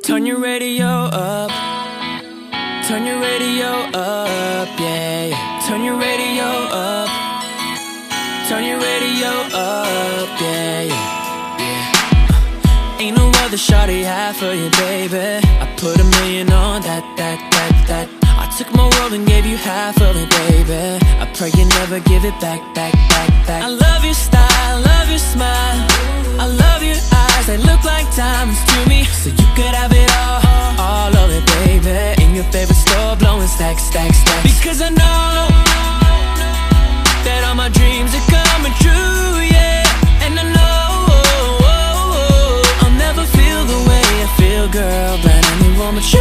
Turn your radio up. Turn your radio up, yeah, yeah. Turn your radio up. Turn your radio up, yeah, yeah, yeah. Ain't no other shawty half for you, baby. I put $1 million on that. I took my world and gave you half of it, baby. I pray you never give it back. I love your style, love your smile. I love your eyes, they look like diamonds to me. So you could have it all of it, baby. In your favorite store, blowing stacks. Because I know that all my dreams are coming true, yeah. And I know I'll never feel the way I feel, girl, but anyone but you.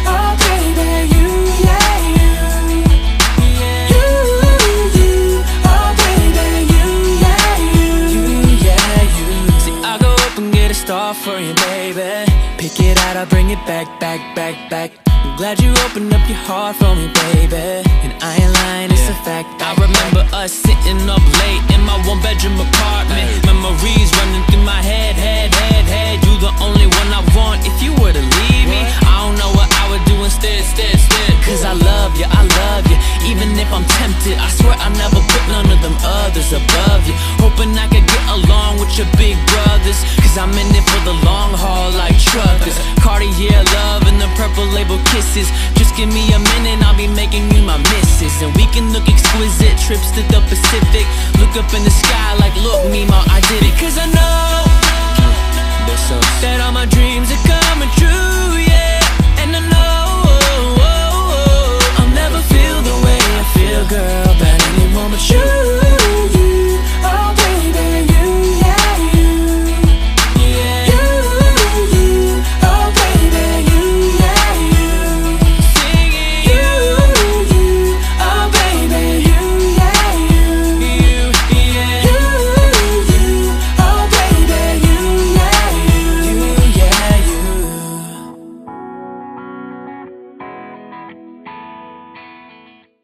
Oh baby, you, yeah, you. Oh baby, you, yeah, you. See, I'll go up and get a star for you, baby. Pick it out, I'll bring it back. I'm glad you opened up your heart for me, baby. And I ain't lying, it's a fact. I remember us sitting up late in my one-bedroom apartment. Memories running through my head. You the only one I want. If you were to leave me, I don't know what I would do instead. Cause I love you. Even if I'm tempted, I swear I never put none of them others above you. Hoping I could get along with your big brothers, cause I'm in it for the long haul like truckers. Cartier love and the purple label kisses. Just give me a minute, I'll be making you my missus. And we can look exquisite, trips to the Pacific. Look up in the sky like, look, Mimo, I did it. Cause I know